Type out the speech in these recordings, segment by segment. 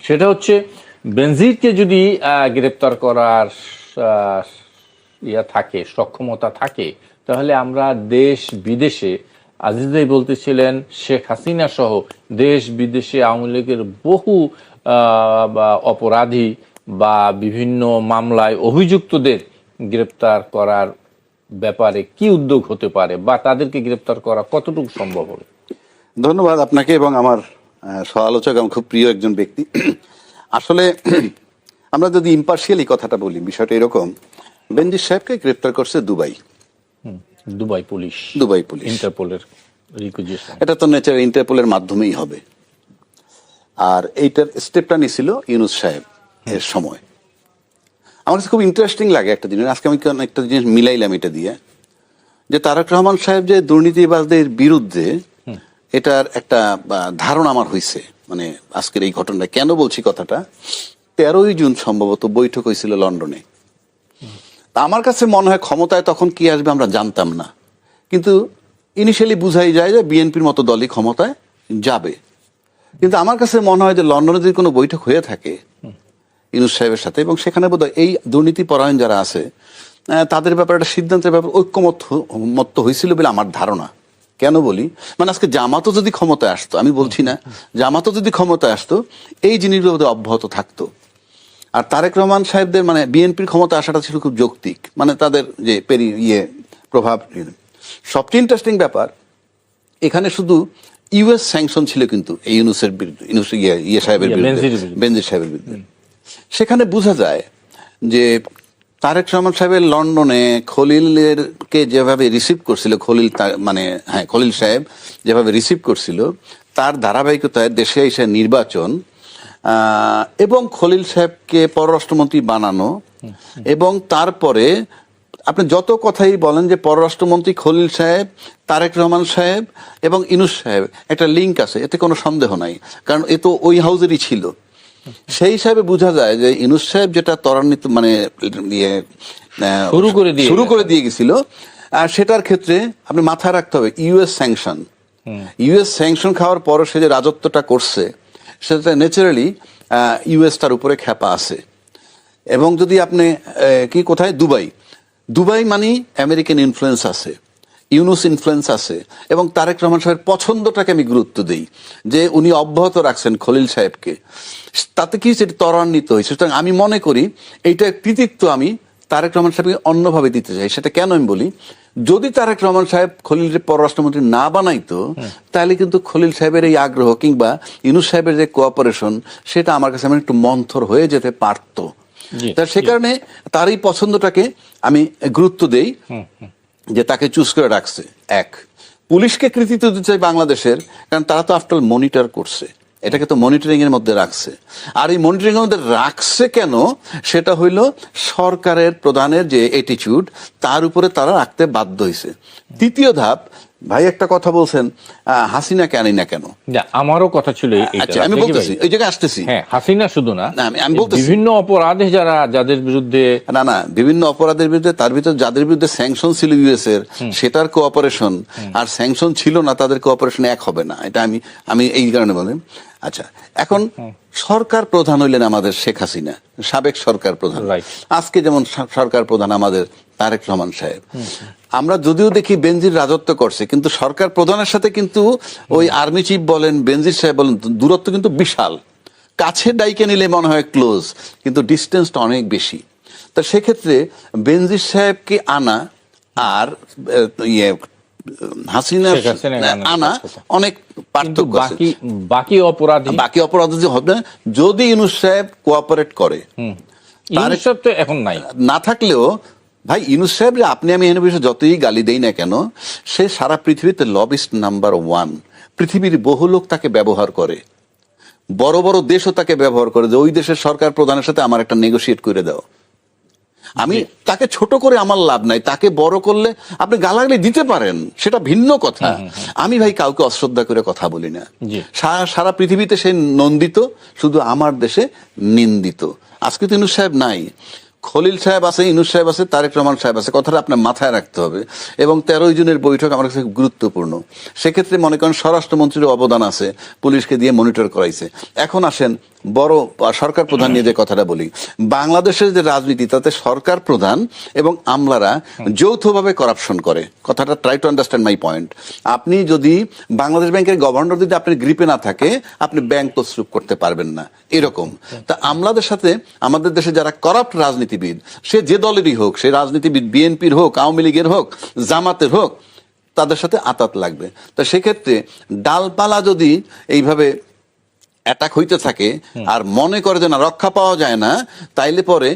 সেটা হচ্ছে বেনজিরকে যদি গ্রেপ্তার করার থাকে, সক্ষমতা থাকে, তাহলে আমরা দেশ বিদেশে, আজিজ ভাই বলতেছিলেন শেখ হাসিনা সহ দেশ বিদেশে আওয়ামী লীগের বহু অপরাধী বা বিভিন্ন মামলায় অভিযুক্তদের গ্রেপ্তার করার ব্যাপারে কি উদ্যোগ হতে পারে বা তাদেরকে গ্রেপ্তার করা কতটুকু সম্ভব হবে? ধন্যবাদ আপনাকে এবং আমার সহ-আলোচক, আমার খুব প্রিয় একজন ব্যক্তি। আসলে আমরা যদি ইম্পার্শিয়ালি কথাটা বলি, বিষয়টা এরকম, বেনজির সাহেবকে গ্রেপ্তার করছে দুবাই পুলিশ, ইন্টারপোলের রিকুইজিশন। এটা তো ন্যাচারাল ইন্টারপোলের মাধ্যমেই হবে। আর এইটার স্টেপটা নিছিল ইউনূস সাহেব এর সময়। আমার কাছে খুব ইন্টারেস্টিং লাগে একটা জিনিস, আজকে আমি একটা জিনিস মিলাইলাম এটা দিয়ে, যে তারেক রহমান সাহেব যে দুর্নীতিবাজদের বিরুদ্ধে, এটার একটা ধারণা আমার হয়েছে, মানে আজকের এই ঘটনাটা কেন বলছি কথাটা, 13ই জুন সম্ভবত বৈঠক হয়েছিল লন্ডনে। তা আমার কাছে মনে হয় ক্ষমতায় তখন কি আসবে আমরা জানতাম না, কিন্তু ইনিশিয়ালি বুঝাই যায় যে বিএনপির মতো দলই ক্ষমতায় যাবে। কিন্তু আমার কাছে মনে হয় যে লন্ডনে যদি কোনো বৈঠক হয়ে থাকে ইউনূস সাহেবের সাথে, এবং সেখানে বোধহয় এই দুর্নীতি পরায়ণ যারা আছে তাদের ব্যাপারে একটা সিদ্ধান্তের ব্যাপারে ঐক্যমত্য হয়েছিল বলে আমার ধারণা। কেন বলি, মানে আজকে জামাতও যদি ক্ষমতায় আসতো, আমি বলছি না, জামাতও যদি ক্ষমতায় আসতো, এই জিনিসগুলো অব্যাহত থাকতো। আর তারেক রহমান সাহেবদের মানে বিএনপির ক্ষমতা আসাটা ছিল খুব যৌক্তিক, মানে তাদের যে প্রভাব। সবচেয়ে ইন্টারেস্টিং ব্যাপার, এখানে শুধু ইউএস স্যাংশন ছিল কিন্তু এই ইউনূসের বিরুদ্ধে, বেনজির সাহেবের বিরুদ্ধে। সেখানে বোঝা যায় যে তারেক রহমান সাহেবের লন্ডনে খলিলকে যেভাবে রিসিভ করছিল, খলিল সাহেব যেভাবে রিসিভ করছিল, তার ধারাবাহিকতায় দেশে এসে নির্বাচন এবং খলিল সাহেবকে পররাষ্ট্রমন্ত্রী বানানো, এবং তারপরে আপনি যত কথাই বলেন যে পররাষ্ট্রমন্ত্রী খলিল সাহেব, তারেক রহমান সাহেব এবং ইউনূস সাহেব একটা লিঙ্ক আছে, এতে কোনো সন্দেহ নাই, কারণ এ তো ওই হাউজেরই ছিল। সেই হিসাবে বোঝা যায় যে ইউনূস সাহেব যেটা ত্বরান্বিত মানে শুরু করে দিয়ে গেছিল, আর সেটার ক্ষেত্রে আপনি মাথায় রাখতে হবে ইউএস স্যাংশন খাওয়ার পরও সে যে রাজত্বটা করছে, সেটা ন্যাচারালি ইউএস তার উপরে খ্যাপা আছে। এবং যদি আপনি কোথায় দুবাই মানে আমেরিকান ইনফ্লুয়েন্স আছে, ইউনূস ইনফ্লুয়েন্স আছে, এবং তারেক রহমান সাহেবের পছন্দটাকে আমি গুরুত্ব দিই যে উনি অব্যাহত রাখছেন খলিল সাহেবকে, তাতে কি সেটা ত্বরান্বিত হয়েছে। সুতরাং আমি মনে করি এইটার কৃতিত্ব আমি তারেক রহমান সাহেবকে অন্যভাবে দিতে চাই। সেটা কেন আমি বলি, যদি তারেক রহমান সাহেব খলিলের পররাষ্ট্রমন্ত্রী না বানাইতো, তাহলে কিন্তু খলিল সাহেবের এই আগ্রহ কিংবা ইউনূস সাহেবের যে কোঅপারেশন, সেটা আমার কাছে একটু মন্থর হয়ে যেতে পারতো। সে কারণে তার এই পছন্দটাকে আমি গুরুত্ব দেই যে তাকে চুজ করে রাখছে। এক, পুলিশকে কৃতিত্ব দিতে চাই বাংলাদেশের, কারণ তারা তো আফটার মনিটর করছে, এটাকে তো মনিটরিং এর মধ্যে রাখছে। আর এই মনিটরিং এর মধ্যে রাখছে কেন, সেটা হইল সরকারের প্রধানের যে অ্যাটিটিউড, তার উপরে তারা রাখতে বাধ্য হয়েছে। তৃতীয় ধাপ, ভাই একটা কথা বলছেন হাসিনাকে আনি না কেন, আমারও কথা ছিল। আচ্ছা, আমি বলতেছি এই জায়গায় আসতেছি। হ্যাঁ, হাসিনা শুধু না, আমি বলতেছি বিভিন্ন অপরাধে যাদের বিরুদ্ধে বিভিন্ন অপরাধের বিরুদ্ধে, তার ভিতরে যাদের বিরুদ্ধে স্যাংশন ছিল ইউএস এর, সেটার কোঅপারেশন আর স্যাংশন ছিল না তাদের কোঅপারেশন এক হবে না, এটা আমি এই কারণে বলি। আচ্ছা, এখন সরকার প্রধান হইলেন আমাদের শেখ হাসিনা, সাবেক সরকার প্রধান। আজকে যেমন সরকার প্রধান আমাদের তারেক রহমান সাহেব। আমরা যদিও দেখি বেনজির রাজত্ব করছে, কিন্তু সরকার প্রধানের সাথে কিন্তু ওই আর্মি চিফ বলেন, বেনজির সাহেব বলেন, দূরত্ব কিন্তু বিশাল। কাছে ডাইকে নিলে মনে হয় ক্লোজ, কিন্তু ডিস্টেন্সটা অনেক বেশি। তা সেক্ষেত্রে বেনজির সাহেবকে আনা আর হাসিনা আনা অনেক পার্থক্য। বাকি অপরাধ যে হবে যদি ইউনূস সাহেব কোঅপারেট করে, এখন নাই, না থাকলেও ভাই ইউনূস সাহেব, আপনি আমি এনে বিষয়ে যতই গালি দেই না কেন, সে সারা পৃথিবীতে লবিস্ট নাম্বার 1। পৃথিবীর বহু লোক তাকে ব্যবহার করে, বড় বড় দেশও তাকে ব্যবহার করে, যে ওই দেশের সরকার প্রধানের সাথে আমার একটা নেগোশিয়েট করে দাও। আমি তাকে ছোট করে আমার লাভ নাই, তাকে বড় করলে আপনি গালাগালি দিতে পারেন, সেটা ভিন্ন কথা। আমি ভাই কাউকে অশ্রদ্ধা করে কথা বলি না। সারা পৃথিবীতে সে নন্দিত, শুধু আমার দেশে নিন্দিত। আজকে তো ইউনূস সাহেব নাই, খলিল সাহেব আছে, ইউনূস সাহেব আছে, তারেক রহমান সাহেব আছে, কথাটা আপনার মাথায় রাখতে হবে। এবং 13 জুনের বৈঠক আমার কাছে গুরুত্বপূর্ণ। সেক্ষেত্রে মনে করেন স্বরাষ্ট্রমন্ত্রীর অবদান আছে, পুলিশকে দিয়ে মনিটর করাইছে। এখন আসেন বড় সরকার প্রধান নিয়ে যে কথাটা বলি, বাংলাদেশের যে রাজনীতি তাতে সরকার প্রধান এবং আমলারা যৌথভাবে করাপশন করে। কথাটা try to understand my point. আপনি যদি বাংলাদেশ ব্যাংকের গভর্নর যদি আপনার গ্রিপে না থাকে, আপনি ব্যাংক তছরূপ করতে পারবেন না, এরকম। তা আমলাদের সাথে আমাদের দেশে যারা করাপ্ট রাজনীতিবিদ, সে যে দলেরই হোক, সে রাজনীতিবিদ বিএনপির হোক, আওয়ামী লীগের হোক, জামাতের হোক, তাদের সাথে আতাত লাগবে। তো সেক্ষেত্রে ডালপালা যদি এইভাবে অ্যাটাক হইতে থাকে আর মনে করে যে না রক্ষা পাওয়া যায় না, তাইলে পরে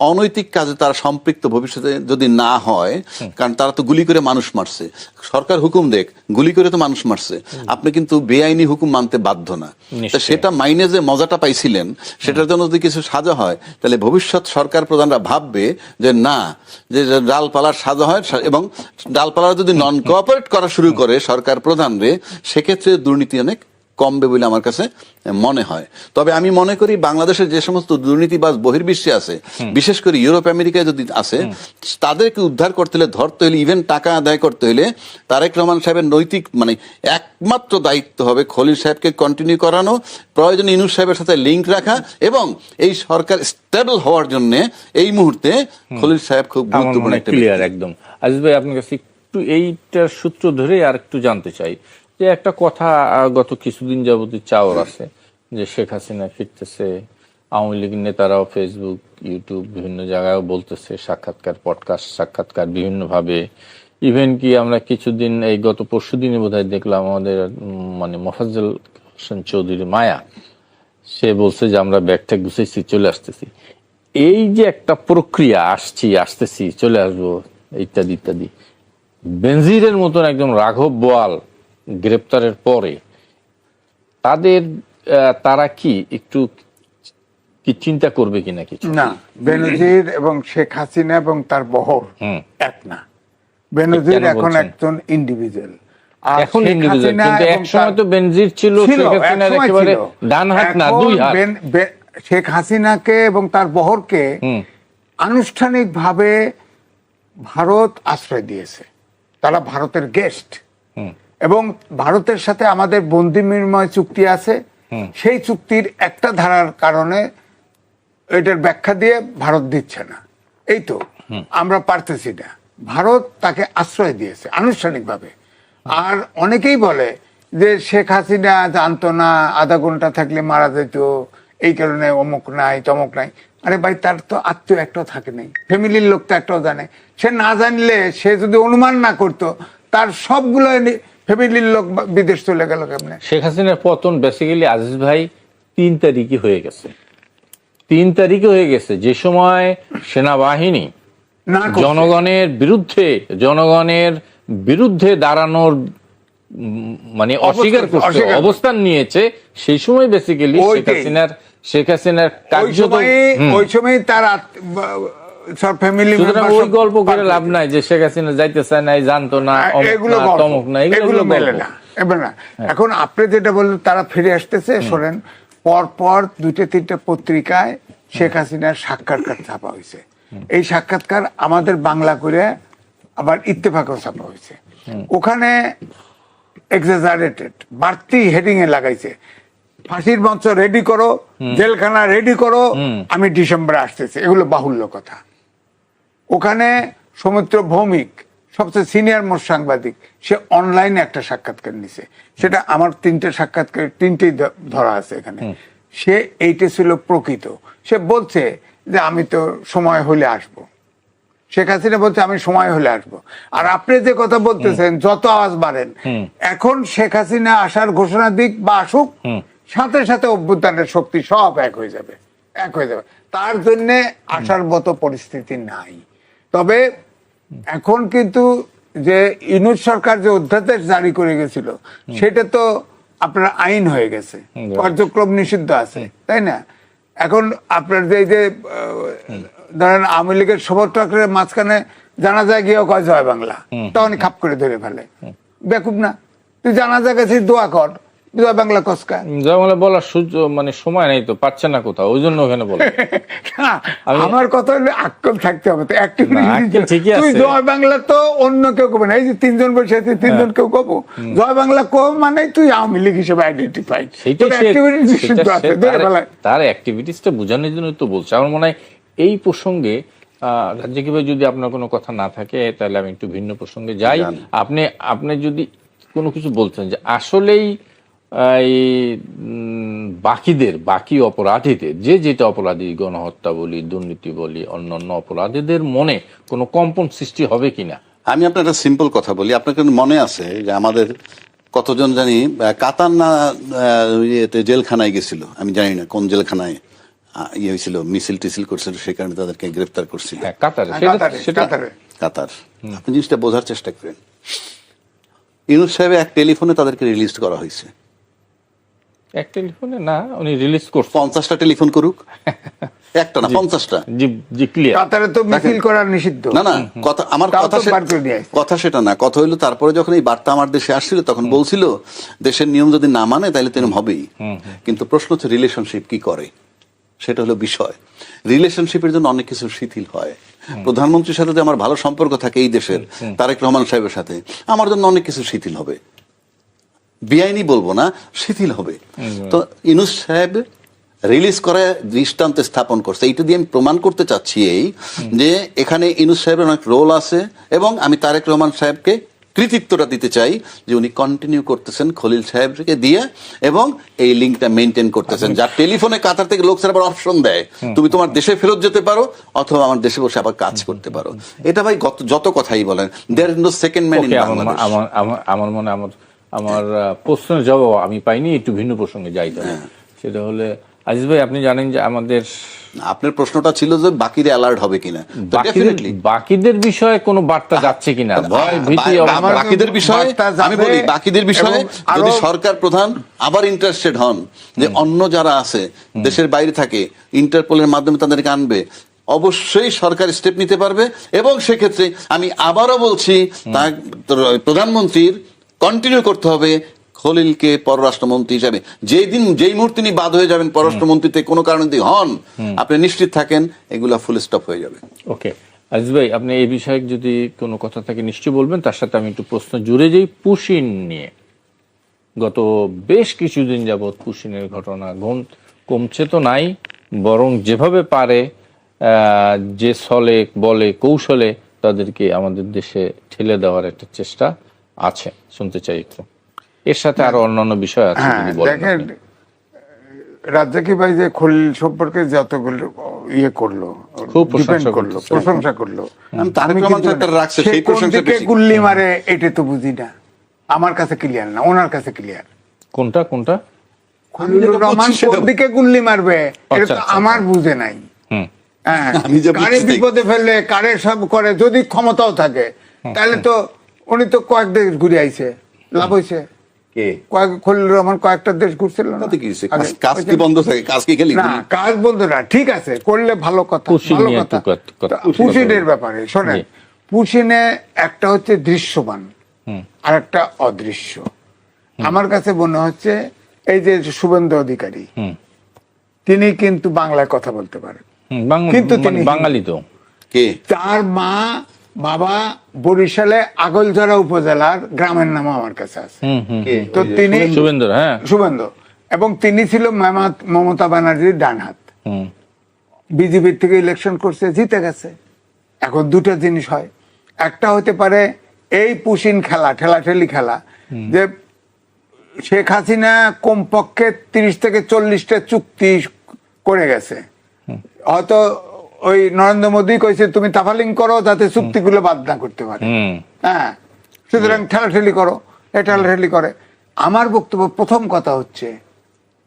অনৈতিক কাজে তারা সম্পৃক্ত ভবিষ্যতে যদি না হয়, কারণ তারা তো গুলি করে মানুষ মারছে, সরকার হুকুম দেখ, গুলি করে তো মানুষ মারছে, আপনি কিন্তু বেআইনি হুকুম মানতে বাধ্য না। তা সেটা মাইনে যে মজাটা পাইছিলেন, সেটার জন্য যদি কিছু সাজা হয়, তাহলে ভবিষ্যৎ সরকার প্রধানরা ভাববে যে না, যে ডালপালার সাজা হয়, এবং ডালপালা যদি নন কোঅপারেট করা শুরু করে সরকার প্রধানরে, সেক্ষেত্রে দুর্নীতি অনেক কমবে বলে আমার কাছে মনে হয়। তবে আমি মনে করি বাংলাদেশের যে সমস্ত দুর্নীতিবাজ বহির্বিশ্বে আছে, বিশেষ করে ইউরোপ আমেরিকায় যদি আছে, তাদেরকে উদ্ধার করতে হলে, ধরতে হলে, ইভেন টাকা আদায় করতে হলে তারেক রহমান সাহেবের নৈতিক একমাত্র দায়িত্ব হবে খলিল সাহেবকে কন্টিনিউ করানো, প্রয়োজনে ইউনূস সাহেবের সাথে লিঙ্ক রাখা, এবং এই সরকার স্টেবল হওয়ার জন্য এই মুহূর্তে খলিল সাহেব খুব গুরুত্বপূর্ণ একটা ক্লিয়ার একদম। আজিজ ভাই, আপনার কাছে একটু এইটার সূত্র ধরে আর একটু জানতে চাই যে একটা কথা গত কিছুদিন যাবতীয় চাওয়ার আছে যে শেখ হাসিনা ফিরতেছে, আওয়ামী লীগের নেতারাও ফেসবুক, ইউটিউব বিভিন্ন জায়গায় বলতেছে, সাক্ষাৎকার, পডকাস্ট, সাক্ষাৎকার বিভিন্নভাবে। ইভেন কি আমরা কিছুদিন, এই গত পরশু দিনে বোধহয় দেখলাম আমাদের মোফাজ্জল হোসেন চৌধুরী মায়া, সে বলছে যে আমরা ব্যাগটা গুছাইছি, চলে আসতেছি। এই যে একটা প্রক্রিয়া, আসতেছি, চলে আসবো, ইত্যাদি ইত্যাদি, বেনজিরের মতন একদম রাঘব বোয়াল গ্রেপ্তারের পরে তারা কি একটু কি চিন্তা করবে কিনা কিছু? না, বেনজির এবং শেখ হাসিনা এবং তার বহর এক না। বেনজির এখন একজন ইন্ডিভিজুয়াল, এখন ইন্ডিভিজুয়াল, কিন্তু এক সময় তো বেনজির ছিল শেখ হাসিনার একেবারে ডান হাত না দুই হাত। শেখ হাসিনাকে এবং তার বহরকে আনুষ্ঠানিকভাবে ভারত আশ্রয় দিয়েছে, তারা ভারতের গেস্ট, এবং ভারতের সাথে আমাদের বন্দি বিনিময় চুক্তি আছে। সেই চুক্তির একটা ধারার কারণে এটার ব্যাখ্যা দিয়ে ভারত দিচ্ছে না, এই তো আমরা পারতেছি না। ভারত তাকে আশ্রয় দিয়েছে আনুষ্ঠানিকভাবে। আর অনেকেই বলে যে শেখ হাসিনা জানতো না, আধা ঘন্টা থাকলে মারা যেত, এই কারণে অমুক নাই তমুক নাই। আরে ভাই, তার তো আত্মীয় একটাও থাকে নাই, ফ্যামিলির লোক তো একটাও জানে। সে না জানলে, সে যদি অনুমান না করতো, তার সবগুলো ফ্যামিলির লোক বিদেশ চলে গেল কেমনে? শেখ হাসিনার পতন বেসিক্যালি আজিজ ভাই 3 তারিখে হয়ে গেছে। 3 তারিখে হয়ে গেছে, যে সময় সেনাবাহিনী জনগণের বিরুদ্ধে দাঁড়ানোর অস্বীকার করছে, অবস্থান নিয়েছে, সেই সময় বেসিক্যালি শেখ হাসিনার ওই সময় তার সব ফ্যামিলি মেম্বার, ওই গল্প করে লাভ নাই যে শেখ হাসিনা যাইতে চায় নাই, জানতো না, এগুলো তমক না, এগুলো মেলে না। এবার না, এখন আপনি যেটা বললেন তারা ফিরে আসতেছে, শোনেন, পরপর 2-3টা পত্রিকায় শেখ হাসিনার সাক্ষাৎকার ছাপা হয়েছে। এই সাক্ষাৎকার আমাদের বাংলা করে আবার ইত্তেফাকও ছাপা হয়েছে। ওখানে এক্সাজারেটেড বাড়তি হেডিং এ লাগাইছে, ফাঁসির মঞ্চ রেডি করো, জেলখানা রেডি করো, আমি ডিসেম্বরে আসতেছি। এগুলো বাহুল্য কথা। ওখানে সমুদ্র ভৌমিক, সবচেয়ে সিনিয়র মোস্ট সাংবাদিক, সে অনলাইনে একটা সাক্ষাৎকার নিছে। সেটা আমার 3টে সাক্ষাৎকার, 3টেই ধরা আছে এখানে। সে এইটা ছিল প্রকৃত। সে বলছে যে আমি তো সময় হলে আসবো। শেখ হাসিনা বলছে আমি সময় হলে আসবো। আর আপনি যে কথা বলতেছেন, যত আওয়াজ বাড়েন, এখন শেখ হাসিনা আসার ঘোষণা দিক বা আসুক, সাথে সাথে অভ্যুত্থানের শক্তি সব এক হয়ে যাবে। তার জন্য আসার মতো পরিস্থিতি নাই। তবে এখন কিন্তু যে ইউনূস সরকার যে অধ্যাদেশ জারি করে গেছিল, সেটা তো আপনার আইন হয়ে গেছে, কার্যক্রম নিষিদ্ধ আছে, তাই না? এখন আপনার যে ধরেন আওয়ামী লীগের সমর্থকের মাঝখানে জানাজা গিয়েও কয় জয় বাংলা, তখন খাপ করে ধরে ফেলে। বেকুব না? তুই জানাজা গেছিস, দোয়া কর, জয় বাংলা কসকা। যেমন বলার সুযোগ মানে সময় নেই তো, পাচ্ছে না কোথাও, ওই জন্য ওখানে বলে। আমার কথা হলো আক্কেল থাকতে হবে তো, আক্কেল ঠিকই তুই আছে। জয় বাংলা তো অন্য কেউ কবে না, এই যে তিনজন বসে আছে তিনজন কেউ কব জয় বাংলা কো মানে তুই আওয়ামী লীগ হিসেবে আইডেন্টিফাইড, তার অ্যাক্টিভিটিসটা বোঝানোর জন্য তো বলছে। আমার মনে হয় এই প্রসঙ্গে রাজ্জাকি ভাই যদি আপনার কোনো কথা না থাকে তাহলে আমি একটু ভিন্ন প্রসঙ্গে যাই। আপনি যদি কোনো কিছু বলছেন যে আসলেই এই বাকি অপরাধীদের, যে যেটা অপরাধী, গণহত্যা বলি, দুর্নীতি বলি, অন্যান্য অপরাধীদের মনে কোনো কম্পন সৃষ্টি হবে কিনা? আমি আপনার একটা সিম্পল কথা বলি। আপনার কিন্তু মনে আছে যে আমাদের কতজন জানি কাতার না জেলখানায় গেছিল, আমি জানি না কোন জেলখানায় ইয়ে হয়েছিল, মিছিল টিছিল করছিল, সেই কারণে তাদেরকে গ্রেফতার করছিল। কাতার। আপনি জিনিসটা বোঝার চেষ্টা করেন। ইউনূস সাহেব এক টেলিফোনে তাদেরকে রিলিজ করা হয়েছে। এক টেলিফোনে না, উনি রিলিজ করছেন 50টা টেলিফোন করুক, একটা না 50টা। জি ক্লিয়ার। কাতারে তো মিছিল করা নিষিদ্ধ। না কথা, আমার কথা সেটা না। কথা হইলো তারপরে যখন এই বার্তা আমার দেশে আসছিল তখন বলছিল দেশের নিয়ম যদি না মানে তাহলে তো এরকম হবেই। কিন্তু প্রশ্ন হচ্ছে রিলেশনশিপ কি করে, সেটা হলো বিষয়। রিলেশনশিপের জন্য অনেক কিছু শিথিল হয়। প্রধানমন্ত্রীর সাথে যে আমার ভালো সম্পর্ক থাকে এই দেশের, তারেক রহমান সাহেবের সাথে, আমার জন্য অনেক কিছু শিথিল হবে, বেআইনি বলবো না, শিথিল হবে। তো ইউনূস সাহেব রিলিজ করে দৃষ্টান্ত স্থাপন করছে। এইটা দিয়ে আমি প্রমাণ করতে চাচ্ছি এই যে এখানে ইউনূস সাহেবের অনেক রোল আছে, এবং আমি তারেক রহমান সাহেবকে কৃতিত্বটা দিতে চাই যে উনি কন্টিনিউ করতেছেন খলিল সাহেবকে দিয়ে, এবং এই লিঙ্কটা মেনটেন করতেছেন। যার টেলিফোনে কাতার থেকে লোক আবার অপশন দেয়, তুমি তোমার দেশে ফেরত যেতে পারো অথবা আমার দেশে বসে আবার কাজ করতে পারো। এটা ভাই যত কথাই বলেন, there is no second man in Bangladesh. আমার মনে আমার প্রশ্নের জবাব আমি পাইনি, একটু ভিন্ন প্রসঙ্গে যাই তাহলে। সেটা হলে আজিজ ভাই, আপনি জানেন যে আমাদের, আপনার প্রশ্নটা ছিল যে বাকিরা অ্যালার্ট হবে কিনা, বাকিদের বিষয়ে কোনো বার্তা যাচ্ছে কিনা, ভয় ভীতি। বাকিদের বিষয়ে আমি বলি, বাকিদের বিষয়ে যদি সরকার প্রধান আবার ইন্টারেস্টেড হন যে অন্য যারা আছে দেশের বাইরে থাকে, ইন্টারপোলের মাধ্যমে তাদেরকে আনবে, অবশ্যই সরকার স্টেপ নিতে পারবে। এবং সেক্ষেত্রে আমি আবারও বলছি, প্রধানমন্ত্রীর কন্টিনিউ করতে হবে খলিলকে পররাষ্ট্রমন্ত্রী হিসাবে। যেই মুহূর্তে তিনি বাদ হয়ে যাবেন পররাষ্ট্রমন্ত্রীতে কোনো কারণে যদি হন, আপনি নিশ্চিত থাকেন এগুলা ফুল স্টপ হয়ে যাবে। ওকে আজিজ ভাই, আপনি এই বিষয়ে যদি কোনো কথা থাকে নিশ্চয়ই বলবেন। তার সাথে আমি একটু প্রশ্ন জুড়ে যাই পুশিন নিয়ে। গত বেশ কিছুদিন যাবৎ পুশিনের ঘটনা কমছে তো নাই, বরং যেভাবে পারে যে ছলে বলে কৌশলে তাদেরকে আমাদের দেশে ঠেলে দেওয়ার একটা চেষ্টা আছে। শুনতে চাই একটু, এর সাথে আরো অন্যান্য বিষয় আছে যদি বলেন। দেখেন, রাজ্জাকি ভাই যে খলিল সম্পর্কে যতগুলো ইয়ে করলো, খুব প্রশংসা করলো, কোন দিকে গুল্লি মারে এটা তো বুঝি না, আমার কাছে ক্লিয়ার না, ওনার কাছে ক্লিয়ার। কোনটা খলিলুর রহমান কোন দিকে গুল্লি মারবে এটা তো আমার বুঝে নাই। কারে বিপদে ফেললে, কারে সব করে, যদি ক্ষমতাও থাকে তাহলে তো উনি তো কয়েক দেশ ঘুরে আইছে, লাভ হয়েছে। খলিলুর রহমান কয়েকটা দেশ ঘুরছিল না, কাজ কি বন্ধ থাকে? কাজ কি খেলি না, কাজ বন্ধ না, ঠিক আছে, করলে ভালো কথা। পুশিনের ব্যাপারে শোনেন, পুশিনে একটা হচ্ছে দৃশ্যমান আর একটা অদৃশ্য। আমার কাছে মনে হচ্ছে এই যে শুভেন্দু অধিকারী, তিনি কিন্তু বাংলায় কথা বলতে পারেন, কিন্তু তিনি বাঙালি তো। তার মা বাবা বরিশালে আগলঝরা উপজেলার গ্রামের নাম আমার কাছে আছে। তো তিনি শুভেন্দু, এবং তিনি ছিল মমতা ব্যানার্জির ডান হাত। বিজেপির থেকে ইলেকশন করছে, জিতে গেছে। এখন দুটা জিনিস হয়, একটা হতে পারে এই পুশিন খেলা, ঠেলাঠেলি খেলা, যে শেখ হাসিনা কমপক্ষে 30 থেকে 40টা চুক্তি করে গেছে, হয়তো ওই নরেন্দ্র মোদী কইছে তুমি তাফালিং করো যাতে চুক্তিগুলো বাদ না করতে পারে। হ্যাঁ, সুতরাং ঠেলাঠেলি করো, ঠেলাঠেলি করে। আমার বক্তব্য, প্রথম কথা হচ্ছে,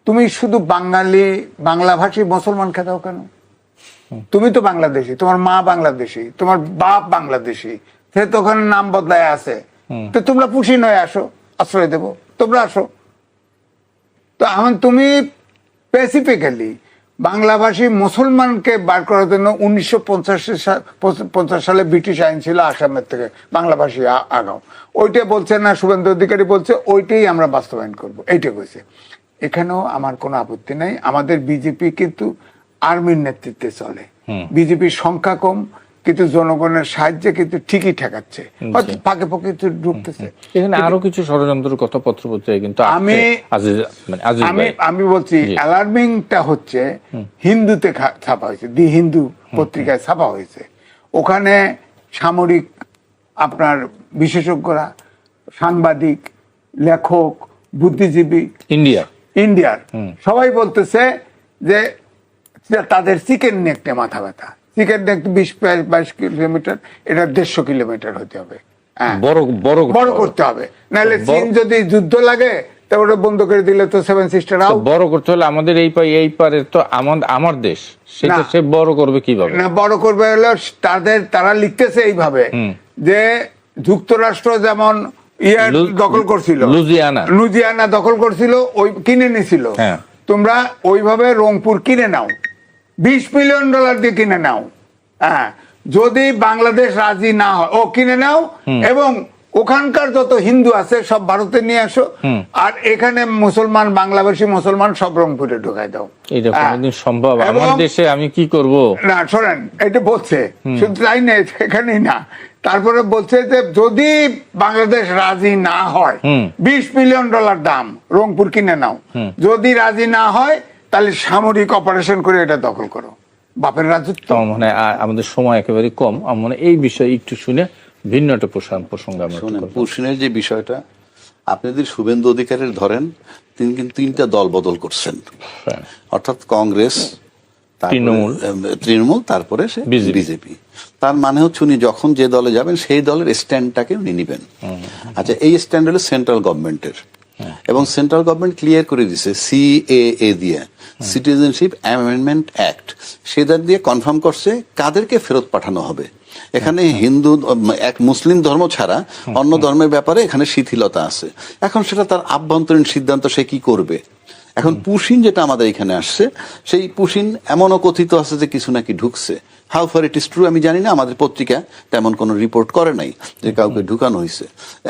তুমি শুধু বাংলাভাষী মুসলমান খেদাও কেন? তুমি তো বাংলাদেশী, তোমার মা বাংলাদেশী, তোমার বাপ বাংলাদেশী, সে তো ওখানে নাম বদলায় আছে। তো তোমরা পুশিন হয়ে আসো, আশ্রয় দেবো, তোমরা আসো। তো এখন তুমি স্পেসিফিক্যালি বাংলাভাষী মুসলমানকে বার করার জন্য 1950 সালে ব্রিটিশ আইন ছিল আসামের থেকে বাংলাভাষী আগাও, ওইটা বলছে না, শুভেন্দু অধিকারী বলছে ওইটাই আমরা বাস্তবায়ন করব, এইটা কইছে। এখানেও আমার কোনো আপত্তি নাই। আমাদের বিজেপি কিন্তু আর্মির নেতৃত্বে চলে, বিজেপির সংখ্যা কম কিন্তু জনগণের সাহায্যে কিন্তু ঠিকই ঠেকাচ্ছে, হয়তো ফাঁকে ফাঁকে ঢুকতেছে। এখানে আরো কিছু ষড়যন্ত্রের কথা পত্রপত্রিকায় কিন্তু আমি বলছি অ্যালার্মিংটা হচ্ছে হিন্দুতে ছাপা হয়েছে, দি হিন্দু পত্রিকায় ছাপা হয়েছে। ওখানে সামরিক আপনার বিশেষজ্ঞরা, সাংবাদিক, লেখক, বুদ্ধিজীবী ইন্ডিয়ার সবাই বলতেছে যে তাদের চিকেন নেকটে মাথা ব্যথা, চিকেন নেক 20-22 কিলোমিটার, এটা 150 কিলোমিটার হতে হবে, বড় করতে হবে, নাহলে চীন যদি যুদ্ধ লাগে তা ওটা বন্ধ করে দিলে তো সেভেন সিস্টার আউট। বড় করতে হলে আমাদের এই পারে তো আমার দেশ, সেটা সে বড় করবে কিভাবে? না, বড় করবে হলো তারা লিখতেছে এইভাবে যে যুক্তরাষ্ট্র যেমন দখল করছিল, লুজিয়ানা দখল করছিল, ওই কিনে নিছিল, তোমরা ওইভাবে রংপুর কিনে নাও, $20 মিলিয়ন দিয়ে কিনে নাও। হ্যাঁ, যদি বাংলাদেশ রাজি না হয় ও কিনে নাও, এবং ওখানকার যত হিন্দু আছে সব ভারতে নিয়ে আসো, আর এখানে মুসলমান, বাংলাদেশি মুসলমান সব রংপুরে ঢুকাই দাও। এটা কোনদিন সম্ভব? আমার দেশে আমি কি করব? না শোনেন, এটা বলছে, শুধু তাই নেই, এখানেই না, তারপরে বলছে যে যদি বাংলাদেশ রাজি না হয় $20 মিলিয়ন দাম, রংপুর কিনে নাও, যদি রাজি না হয় তাহলে সামরিক অপারেশন করে এটা দখল করো, বাপের রাজত্ব। মানে আমাদের সময় একেবারে কম, মানে এই বিষয়ে একটু শুনে ভিন্ন একটা প্রসঙ্গ আমরা পুশিনের যে বিষয়টা, আপনি যদি শুভেন্দু অধিকারীর ধরেন, তিনি কিন্তু 3টা দল বদল করছেন, অর্থাৎ কংগ্রেস, তৃণমূল, তারপরে সে বিজেপি। তার মানে হচ্ছে উনি যখন যে দলে যাবেন সেই দলের স্ট্যান্ডটাকে উনি নিবেন। আচ্ছা, এই স্ট্যান্ড হলো সেন্ট্রাল গভর্নমেন্টের, এবং সেন্ট্রাল গভর্নমেন্ট ক্লিয়ার করে দিছে সিএএ দিয়ে, সিটিজেনশিপ অ্যামেন্ডমেন্ট অ্যাক্ট, সেটা দিয়ে কনফার্ম করছে কাদেরকে ফেরত পাঠানো হবে। এখানে হিন্দু, এক মুসলিম ধর্ম ছাড়া অন্য ধর্মের ব্যাপারে এখানে শিথিলতা আছে। এখন সেটা তার আভ্যন্তরীণ সিদ্ধান্ত, সে কি করবে। এখন পুশিন যেটা আমাদের এখানে আসছে, সেই পুশিন এমনও কথিত আছে যে কিছু নাকি ঢুকছে। How far it is true আমি জানি না, আমাদের পত্রিকা তেমন কোনো রিপোর্ট করে নাই যে কাউকে ঢুকানো হয়েছে।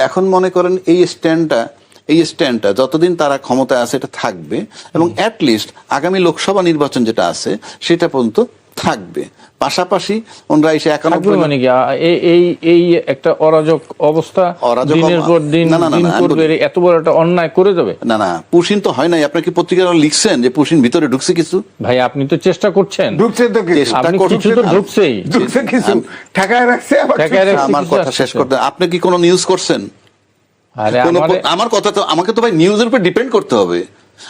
এখন মনে করেন এই স্ট্যান্ডটা যতদিন তারা ক্ষমতায় আছে এটা থাকবে, এবং অ্যাটলিস্ট আগামী লোকসভা নির্বাচন যেটা আছে সেটা পর্যন্ত থাকবে। পাশাপাশি ওনারা এসে 91 মানে কি এই একটা অরাজক অবস্থা, দিনের পর দিন এত বড় একটা অন্যায় করে যাবে? না, পুশিন তো হয় নাই। আপনার কি পত্রিকায় লিখছেন যে পুশিন ভিতরে ঢুকছে কিছু? ভাই, আপনি তো চেষ্টা করছেন, ঢুকছে তো কিছু তো ঢুকছেই, কিছু ঠেকায় রাখছে। আমার কথা শেষ করতে, আপনি কি কোনো নিউজ করছেন? আমার কথা তো, আমাকে তো ভাই নিউজের উপর ডিপেন্ড করতে হবে।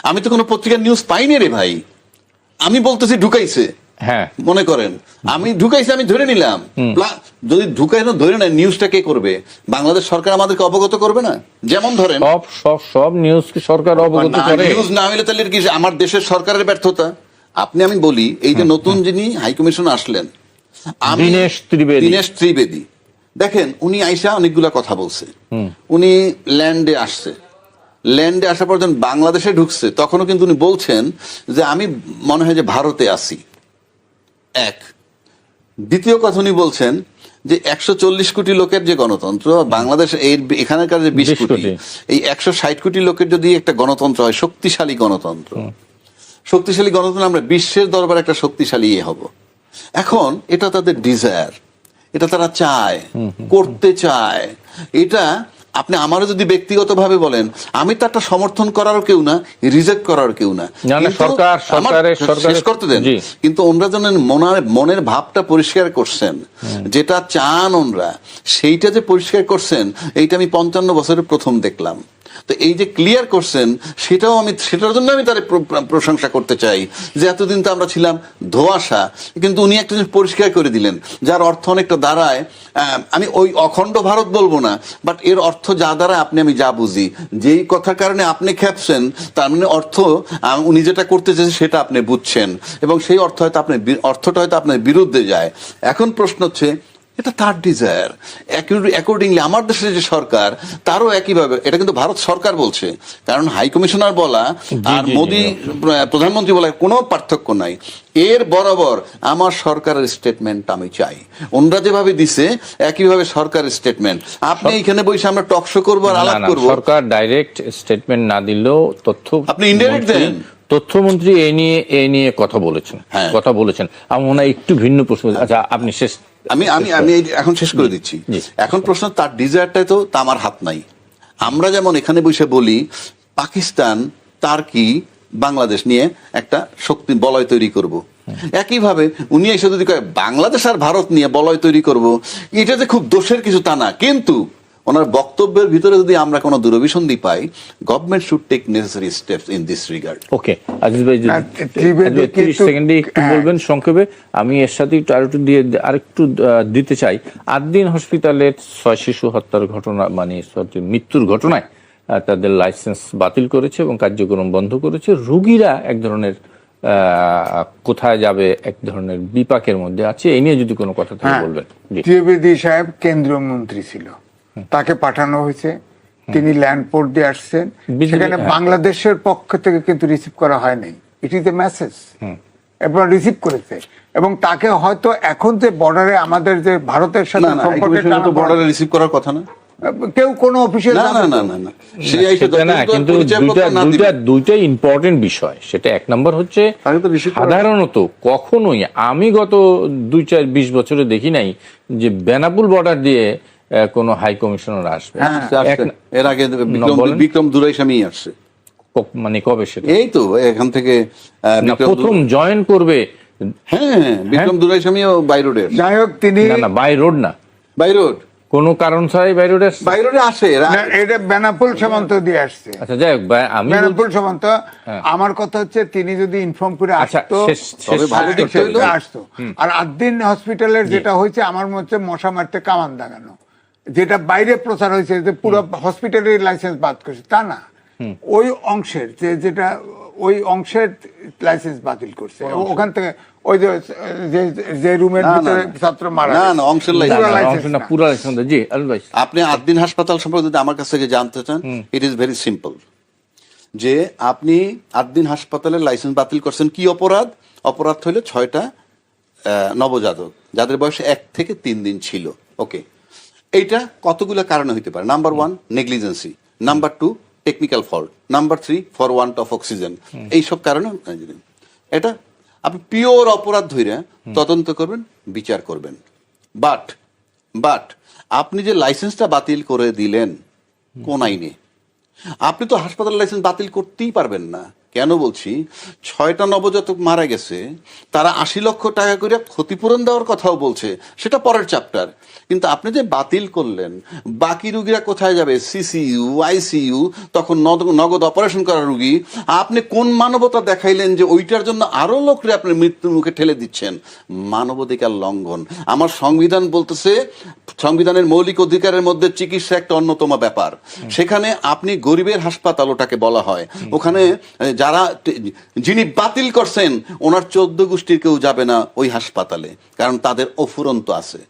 আমি তো কোনো পত্রিকার নিউজ পাইনি রে ভাই, আমি বলতেছি ঢুকাইছে। হ্যাঁ, মনে করেন আমি ঢুকাইছি, আমি ধরে নিলাম। যদি ঢুকাইনো ধরে নেয়, নিউজটা কে করবে? বাংলাদেশ সরকার আমাদেরকে অবগত করবে না? যেমন ধরেন সব নিউজ কি সরকার অবগত করে? নিউজ না হইলে তাহলে কি আমার দেশের সরকারের ব্যর্থতা? আমি বলি, এই যে নতুন যিনি হাইকমিশন আসলেন, দীনেশ ত্রিবেদী, দেখেন উনি আইসা অনেকগুলা কথা বলছে। উনি ল্যান্ডে আসার পর যখন বাংলাদেশে ঢুকছে, তখনও কিন্তু উনি বলছেন যে আমি মনে হয় যে ভারতে আছি। এক, দ্বিতীয় কথা উনি বলছেন যে 140 কোটি লোকের যে গণতন্ত্র, বাংলাদেশ এখানকার যে 20 কোটি, এই 160 কোটি লোকের যদি একটা গণতন্ত্র হয়, শক্তিশালী গণতন্ত্র, আমরা বিশ্বের দরবারে একটা শক্তিশালী হব। এখন এটা তাদের ডিজায়ার, এটা তারা চায়, করতে চায়। এটা আপনি আমারও যদি ব্যক্তিগতভাবে বলেন, আমি তো একটা সমর্থন করার কেউ না, রিজেক্ট করার কেউ না, শেষ করতে দেন। কিন্তু ওনারা যেন মনের ভাবটা পরিষ্কার করছেন, যেটা চান ওনারা, সেইটা যে পরিষ্কার করছেন, এইটা আমি 55 বছরে প্রথম দেখলাম। তো এই যে ক্লিয়ার করছেন, সেটার জন্য আমি তার প্রশংসা করতে চাই, যে এতদিন তো আমরা ছিলাম ধোঁয়াশা, কিন্তু উনি একটা জিনিস পরিষ্কার করে দিলেন, যার অর্থ অনেকটা দাঁড়ায়, আমি ওই অখণ্ড ভারত বলবো না, বাট এর অর্থ যা দ্বারা আমি যা বুঝি, যেই কথার কারণে আপনি খেপছেন, তার মানে অর্থ উনি যেটা করতে চেয়েছে সেটা আপনি বুঝছেন, এবং সেই অর্থটা হয়তো আপনার বিরুদ্ধে যায়। এখন প্রশ্ন হচ্ছে, এটা তার ডিজায়ার। অ্যাকর্ডিংলি আমার দেশের যে সরকার তারও একইভাবে, এটা কিন্তু ভারত সরকার বলছে, কারণ হাই কমিশনার বলা আর মোদি প্রধানমন্ত্রী বলার কোনো পার্থক্য নাই। এর বরাবর আমার সরকারের স্টেটমেন্ট আমি চাই। ওনরা যেভাবে দিছে একইভাবে সরকারের স্টেটমেন্ট। আপনি এখানে বসে আমরা টকশো করবো আর আলাপ করবো। সরকার ডাইরেক্ট স্টেটমেন্ট না দিলেও তথ্য আপনি ইনডাইরেক্ট দেন। তথ্যমন্ত্রী এই নিয়ে কথা বলেছেন, আমার মনে হয় একটু ভিন্ন প্রশ্ন। আচ্ছা, আপনি শেষ। আমি এখন শেষ করে দিচ্ছি। এখন প্রশ্ন, তার ডিজায়ারটাই তো আমার হাত নাই। আমরা যেমন এখানে বসে বলি পাকিস্তান, টার্কি, বাংলাদেশ নিয়ে একটা শক্তি বলয় তৈরি করব, একইভাবে উনি এসে যদি কয় বাংলাদেশ আর ভারত নিয়ে বলয় তৈরি করব, এটা যে খুব দোষের কিছু তা না, কিন্তু ওনার বক্তব্যের ভিতরে যদি আমরা কোনো দুরভিসন্ধি পাই, government should take necessary steps in this regard. Okay, Aziz ভাই 30 সেকেন্ডে একটু বলবেন সংক্ষেপে। আমি এর সাথে আরেকটু আরেকটু দিতে চাই। আদ্দিন হসপিটালের 6 শিশু হত্যার ঘটনা, মানে মৃত্যুর ঘটনায় তাদের লাইসেন্স বাতিল করেছে এবং কার্যক্রম বন্ধ করেছে। রোগীরা এক ধরনের কোথায় যাবে এক ধরনের বিপাকের মধ্যে আছে। এই নিয়ে যদি কোনো কথা থাকে বলবেন। ত্রিবেদী সাহেব কেন্দ্রীয় মন্ত্রী ছিল, তাকে পাঠানো হয়েছে, তিনি ল্যান্ড পোর্ট দিয়ে আসছেন, সেখানে বাংলাদেশের পক্ষ থেকে কিন্তু রিসিভ করা হয় নাই। ইট ইজ এ মেসেজ, এবার রিসিভ করেছে এবং তাকে হয়তো এখন যে বর্ডারে আমাদের যে ভারতের সাথে বর্ডারে রিসিভ করার কথা না, কেউ কোন অফিসিয়াল কিন্তু দুইটাই ইম্পর্টেন্ট বিষয়। সেটা এক নম্বর হচ্ছে, সাধারণত কখনোই আমি গত 2-4-20 বছরে দেখি নাই যে বেনাপুল বর্ডার দিয়ে কোন হাই কমিশনার আসবে। এর আগে বিক্রম দুরাইস্বামী আসছে, মানে কবে সেটা? এই তো এখান থেকে প্রথম জয়েন করবে। হ্যাঁ, বিক্রম দুরাইস্বামীও বাই রোডের। যাই হোক, তিনি না বাই রোড না, বাই রোড কোন কারণ ছাড়াই বাই রোডে আসে। এটা বেনাপোল সীমান্ত দিয়ে আসছে। আচ্ছা, যাই হোক, আমি বেনাপোল সীমান্ত, আমার কথা হচ্ছে তিনি যদি ইনফর্ম করে আসতো আসতো। আর আদ্দিন হসপিটালের যেটা হয়েছে, আমার মনে হচ্ছে মশা মারতে কামান দাগানো, যেটা বাইরে প্রচার হয়েছে যে পুরো হসপিটালের লাইসেন্স বাদ করছে, তা না, ওই অংশের যেটা ওই অংশের লাইসেন্স বাতিল করছে। ওখান থেকে ওই যে রুমের ভিতরে ছাত্র মারা, না অংশের লাইসেন্স না, পুরো লাইসেন্স। জি আলু ভাই, আপনি আদ্দিন হাসপাতাল সম্পর্কে যদি আমার কাছ থেকে জানতে চান, ইট ইজ ভেরি সিম্পল, যে আপনি আদ্দিন হাসপাতালের লাইসেন্স বাতিল করছেন কি অপরাধ? অপরাধ হইল 6টা নবজাতক যাদের বয়স 1 থেকে 3 দিন ছিল। ওকে, এইটা কতগুলো কারণে হইতে পারে। Number 1 negligence, number 2 technical fault, number 3 for want of oxygen. এইসব কারণে এটা আপনি পিওর অপরাধ ধরে তদন্ত করবেন, বিচার করবেন। বাট আপনি যে লাইসেন্সটা বাতিল করে দিলেন কোন আইনে? আপনি তো হাসপাতাল লাইসেন্স বাতিল করতেই পারবেন না। কেন বলছি? 6টা নবজাতক মারা গেছে, তারা 80 লক্ষ টাকা করে ক্ষতিপূরণ দেওয়ার কথাও বলছে, সেটা পরের চ্যাপ্টার। কিন্তু আপনি যে বাতিল করলেন, বাকি রুগীরা কোথায় যাবে? সিসিইউ, আইসিইউ, তখন নগদ অপারেশন করা রুগী। আপনি কোন মানবতা দেখাইলেন যে ওইটার জন্য আরো লোকরে আপনি মৃত্যুর মুখে ঠেলে দিচ্ছেন? মানবাধিকার লঙ্ঘন। আমার সংবিধান বলতেছে, সংবিধানের মৌলিক অধিকারের মধ্যে চিকিৎসা একটা অন্যতম ব্যাপার। সেখানে আপনি গরিবের হাসপাতাল ওটাকে বলা হয়। ওখানে যিনি বাতিল করছেন ওনার 14 গোষ্ঠীর কেউ যাবে না ওই হাসপাতালে, কারণ তাদের অফুরন্ত আছে।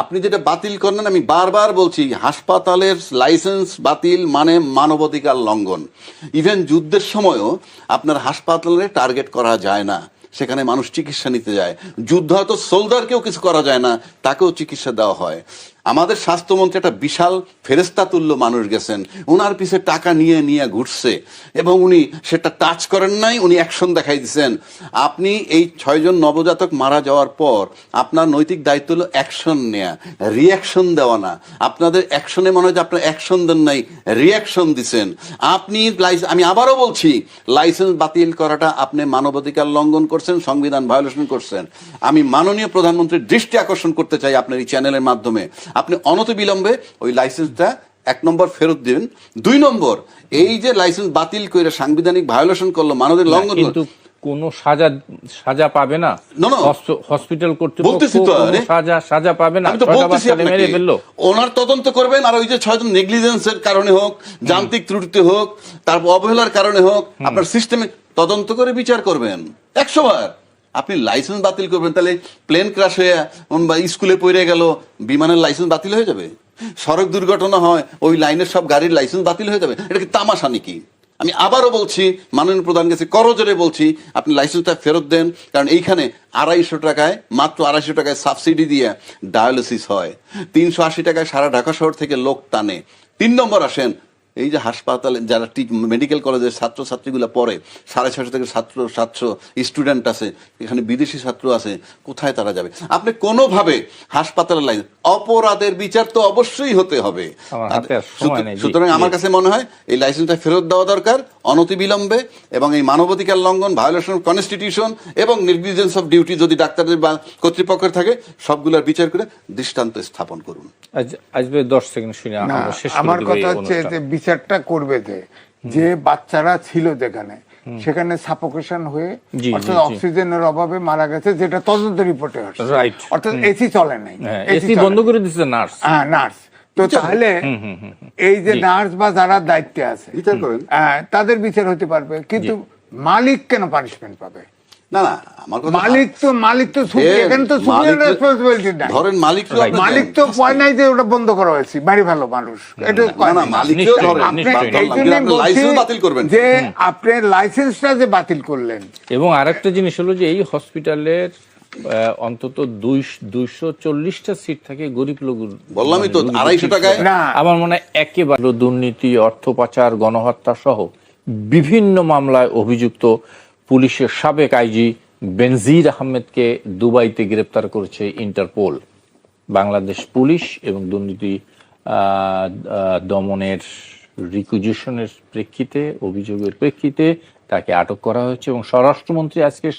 আপনি যেটা বাতিল করেন, আমি বারবার বলছি, হাসপাতালের লাইসেন্স বাতিল মানে মানবাধিকার লঙ্ঘন। ইভেন যুদ্ধের সময়ও আপনার হাসপাতালে টার্গেট করা যায় না, সেখানে মানুষ চিকিৎসা নিতে যায়। যুদ্ধ হয়তো সোলজারকেও কিছু করা যায় না, তাকেও চিকিৎসা দেওয়া হয়। আমাদের স্বাস্থ্যমন্ত্রী একটা বিশাল ফেরেস্তা তুল্য মানুষ গেছেন, ওনার পিছে টাকা নিয়ে নিয়ে ঘুরছে এবং উনি সেটা টাচ করেন নাই, উনি অ্যাকশন দেখাই দিচ্ছেন। আপনি এই 6 জন নবজাতক মারা যাওয়ার পর আপনার নৈতিক দায়িত্ব হলো অ্যাকশন নেয়া, রিয়াকশন দেওয়া না। আপনাদের অ্যাকশনে মনে হয় যে আপনার অ্যাকশন দেন নাই, রিয়াকশন দিচ্ছেন। আমি আবারও বলছি, লাইসেন্স বাতিল করাটা আপনি মানবাধিকার লঙ্ঘন করছেন, সংবিধান ভায়োলেশন করছেন। আমি মাননীয় প্রধানমন্ত্রীর দৃষ্টি আকর্ষণ করতে চাই আপনার এই চ্যানেলের মাধ্যমে, আপনি অনতিবিলম্বে ওই লাইসেন্সটা 1 নম্বর ফেরত দিবেন। 2 নম্বর, এই যে লাইসেন্স বাতিল করে সাংবিধানিক ভায়োলেশন করলো, মানবাধিকার লঙ্ঘন করলো, কোন সাজা পাবে না। হসপিটাল কর্তৃপক্ষ সাজা পাবে না। ওনার তদন্ত করবেন, আর ওই যে 6 জন নেগলিজেন্সের কারণে হোক, যান্ত্রিক ত্রুটিতে হোক, তারপর অবহেলার কারণে হোক, আপনার সিস্টেমে তদন্ত করে বিচার করবেন 100 বার। আপনি লাইসেন্স বাতিল করবেন, তাহলে প্লেন ক্রাশ হয়ে বা স্কুলে পড়ে গেল, বিমানের লাইসেন্স বাতিল হয়ে যাবে? সড়ক দুর্ঘটনা হয়, ওই লাইনের সব গাড়ির লাইসেন্স বাতিল হয়ে যাবে? এটা কি তামাশা নাকি? আমি আবারও বলছি, মাননীয় প্রধান কাছে করজোরে বলছি, আপনি লাইসেন্সটা ফেরত দেন। কারণ এইখানে 250 টাকায়, মাত্র 250 টাকায় সাবসিডি দিয়ে ডায়ালিসিস হয়, 380 টাকায় সারা ঢাকা শহর থেকে লোক টানে। 3 নম্বর আসেন, এই যে হাসপাতালে যারা মেডিকেল কলেজের ছাত্রছাত্রীগুলো পড়ে, 650 থেকে 700 স্টুডেন্ট আছে, এখানে বিদেশি ছাত্র আছে, কোথায় তারা যাবে? আপনি কোনোভাবে হাসপাতালের লাইন, অপরাধের বিচার তো অবশ্যই হতে হবে। সুতরাং আমার কাছে মনে হয় এই লাইসেন্সটা ফেরত দেওয়া দরকার অনতিবিলম্বে, এবং এই মানবাধিকার লঙ্ঘন, ভায়োলেশন অফ কনস্টিটিউশন এবং নেগলিজেন্স অফ ডিউটি যদি ডাক্তারদের বা কর্তৃপক্ষের থাকে, সবগুলোর বিচার করে দৃষ্টান্ত স্থাপন করুন। আসবে 10 সেকেন্ড শুনে আমরা শেষ করে আমার দেব কথা এই হচ্ছে অনুষ্ঠান। যে বিচারটা করবে যে বাচ্চারা ছিল যেখানে, সেখানে সাফোকেশন হয়ে অর্থাৎ অক্সিজেনের অভাবে মারা গেছে, যেটা তদন্ত রিপোর্টে আসছে। রাইট। অর্থাৎ এসি চলে নাই, এসি বন্ধ করে দিচ্ছে নার্স। হ্যাঁ, নার্স। তো তাহলে এই যে নার্স বা যারা দায়িত্বে আছে বিচার করেন, তাদের বিচার হতে পারবে, কিন্তু মালিক কেন পানিশমেন্ট পাবে? না না, আমার কথা মালিক তো এখানে তো সুপিরিয়র রেসপন্সিবিলিটি নাই। ধরেন মালিক তো পয় নাই যে ওটা বন্ধ করা হয়েছে, বাড়ি ভালো মানুষ, এটা না, মালিককেও ধরেন, লাইসেন্স বাতিল করবেন যে আপনি লাইসেন্সটা যে বাতিল করলেন। এবং আরেকটা জিনিস হলো যে এই হসপিটালের অন্তত 240টা সিট থাকে গরিব লোক। বললামই তো, 250 টাকায়। আমার মনে হয় একেবারে দুর্নীতি, অর্থ পাচার, গণহত্যা সহ বিভিন্ন মামলায় অভিযুক্ত পুলিশের সাবেক আইজি বেনজির আহমেদকে দুবাইতে গ্রেপ্তার করেছে ইন্টারপোল। বাংলাদেশ পুলিশ এবং দুর্নীতি দমনের রিকুইজিশনের প্রেক্ষিতে, অভিযোগের প্রেক্ষিতে তাকে আটক করা হয়েছে। এবং স্বরাষ্ট্রমন্ত্রী আজকে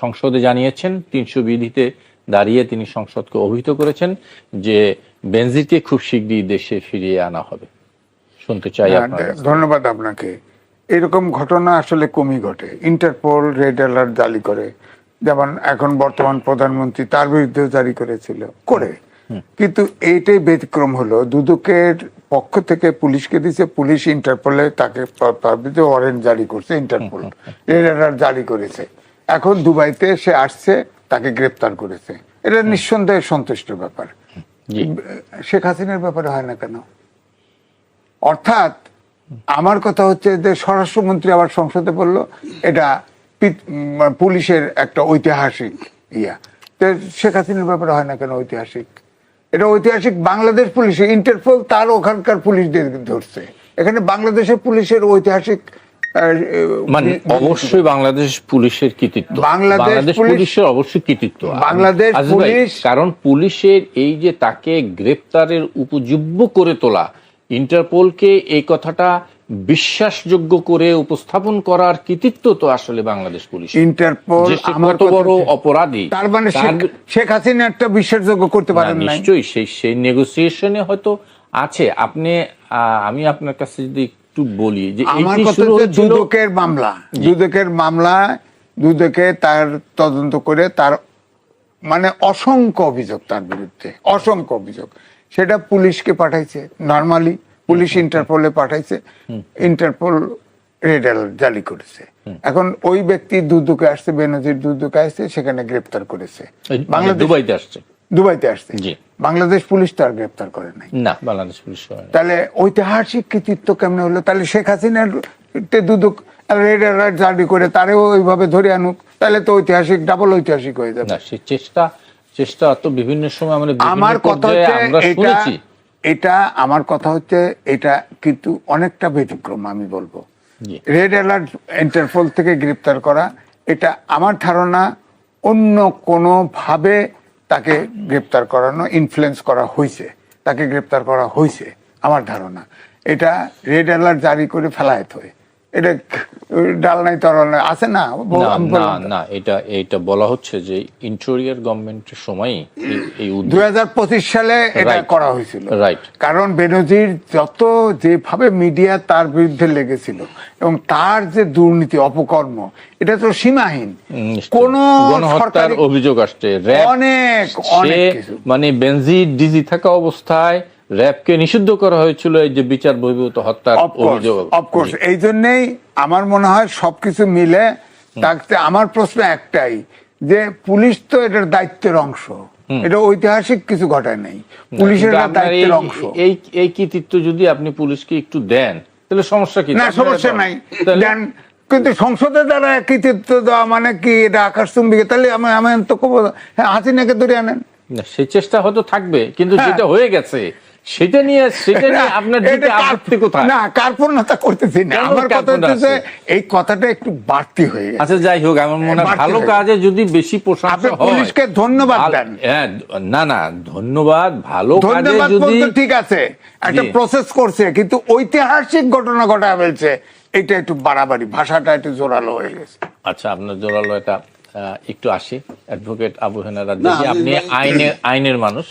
সংসদে জানিয়েছেন, 300 বিধিতে দাঁড়িয়ে তিনি সংসদকে অভিহিত করেছেন যে বেনজিরকে খুব শীঘ্রই দেশে ফিরিয়ে আনা হবে। শুনতে চাই আপনার। ধন্যবাদ আপনাকে। এরকম ঘটনা আসলে কমই ঘটে। ইন্টারপোল রেড অ্যালার্ট জারি করে, যেমন এখন বর্তমান প্রধানমন্ত্রী তার বিরুদ্ধে জারি করেছিল করে, কিন্তু এইটাই ব্যতিক্রম হলো দুদকের পক্ষ থেকে পুলিশকে দিচ্ছে, পুলিশ ইন্টারপোলে তাকে তার বিরুদ্ধে ওয়ারেন্ট জারি করছে, ইন্টারপোল রেড অ্যালার্ট জারি করেছে। এখন দুবাইতে সে আসছে, তাকে গ্রেপ্তার করেছে। এটা নিঃসন্দেহে সন্তুষ্ট ব্যাপার। শেখ হাসিনার ব্যাপারে হয় না কেন? অর্থাৎ আমার কথা হচ্ছে যে স্বরাষ্ট্রমন্ত্রী আবার সংসদে বললো এটা পুলিশের একটা ঐতিহাসিক ইয়া, শেখ হাসিনার ব্যাপারে হয় না কেন ঐতিহাসিক? এটা ঐতিহাসিক বাংলাদেশ পুলিশে, ইন্টারপোল তার ওখানকার পুলিশদের ধরছে, এখানে বাংলাদেশের পুলিশের ঐতিহাসিক মানে অবশ্যই বাংলাদেশ পুলিশের কৃতিত্ব, বাংলাদেশ পুলিশের অবশ্যই কৃতিত্ব বাংলাদেশ পুলিশ। কারণ পুলিশের এই যে তাকে গ্রেপ্তারের উপযোগ্য করে তোলা, ইন্টারপোলকে এই কথাটা বিশ্বাসযোগ্য করে উপস্থাপন করার কৃতিত্ব তো আসলে বাংলাদেশ পুলিশ। ইন্টারপোল কত বড় অপরাধী, তার মানে শেখ হাসিনা একটা বিশ্বাসযোগ্য করতে পারেন না। নিশ্চয়ই সেই নেগোসিয়েশনে হয়তো আছে। আমি আপনার কাছে যদি একটু বলি যে আমার কথা হচ্ছে দুদকের মামলা, দুদকে তার তদন্ত করে তার মানে অসংখ্য অভিযোগ তার বিরুদ্ধে, অসংখ্য অভিযোগ, সেটা পুলিশকে পাঠাইছে, নরমালি পুলিশ ইন্টারপোলে পাঠাইছে, ইন্টারপোল রেড অ্যালার্ট জারি করেছে। এখন ওই ব্যক্তি দুদকে আসছে, বেনজির দুদকে আসছে, সেখানে গ্রেপ্তার করেছে, দুবাইতে আসছে। বাংলাদেশ পুলিশ তার গ্রেপ্তার করে নাই। না, বাংলাদেশ পুলিশ। তাহলে ঐতিহাসিক কৃতিত্ব কেমনে হলো? তাহলে শেখ হাসিনার দুদক রেড অ্যালার্ট জারি করে তারেও ওইভাবে ধরে আনুক, তাহলে তো ঐতিহাসিক, ডাবল ঐতিহাসিক হয়ে যাবে। না, সেই চেষ্টা তো বিভিন্ন সময় আমরা আমার কথা হচ্ছে এটা আমার কথা হচ্ছে এটা কিন্তু অনেকটা ব্যতিক্রম। আমি বলবো রেড অ্যালার্ট ইন্টারপোল থেকে গ্রেপ্তার করা, এটা আমার ধারণা অন্য কোনো ভাবে তাকে গ্রেপ্তার করানো, ইনফ্লুয়েন্স করা হয়েছে, তাকে গ্রেপ্তার করা হয়েছে আমার ধারণা। এটা রেড অ্যালার্ট জারি করে ফেলায়েত হয়ে, এটা ডাল নাই তরল নাই আছে না। না, এটা বলা হচ্ছে যে ইন্টেরিয়র গভর্নমেন্টের সময় এই 2025 সালে এটা করা হয়েছিল। রাইট। কারণ বেনজির যত যেভাবে মিডিয়া তার বিরুদ্ধে লেগেছিল এবং তার যে দুর্নীতি অপকর্ম, এটা তো সীমাহীন। কোন গণহত্যার অভিযোগ আসছে, অনেক কিছু, মানে বেনজির ডিজি থাকা অবস্থায় র‍্যাবকে নিষিদ্ধ করা হয়েছিল এই যে বিচার বহির্ভূত হত্যার অভিযোগ। অফকোর্স এই জন্যই আমার মনে হয় সবকিছু মিলে থাকতে। আমার প্রশ্ন একটাই যে পুলিশ তো এটার দায়িত্বের অংশ, এটা ঐতিহাসিক কিছু ঘটায় নাই, পুলিশের কিন্তু এটা আপনার দায়িত্বের অংশ। এই কৃতিত্ব যদি আপনি পুলিশকে একটু দেন তাহলে সমস্যা কি? না, সমস্যা নাই, তাহলে- দেন, কিন্তু সংসদের দ্বারা কৃতিত্ব দেওয়া মানে কি এটা আকাশচুম্বী? তাহলে আমি তো হ্যাঁ, হাসিনাকে ধরে আনেন। না, সেই চেষ্টা হয়তো থাকবে, কিন্তু হ্যাঁ। যেটা হয়ে গেছে সেটা নিয়ে আপনার দিকে এটা আপত্তি কোথায়? না, কার্পণ্যতা করতেছি না, কেন আমার কথা কার্পণ্য হচ্ছে আছে? এই কথাটা একটু বাড়তি হয়ে গেছে। আচ্ছা, যাই হোক, আমার মনে হয় বাড়তি ভালো হয়ে কাজে যদি বেশি প্রশংসা আপনি হয়, পুলিশকে ধন্যবাদ দেন। হ্যাঁ, না, ধন্যবাদ, ভালো কাজে ধন্যবাদ যদি বলতে ঠিক আছে, একটা জি। প্রসেস করছে, কিন্তু ঐতিহাসিক ঘটনা ঘটা ফেলছে, এটা একটু বাড়াবাড়ি, ভাষাটা একটু জোরালো হয়ে গেছে। আচ্ছা, আপনার জোরালো এটা একটু আসি অ্যাডভোকেট আবু হেনারা, না, দেখি আপনি আমি- আইনের মানুষ,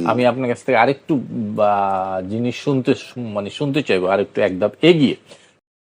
আমি আপনার কাছ থেকে আরেকটু জিনিস শুনতে চাইবো, আরেকটু এক ধাপ এগিয়ে।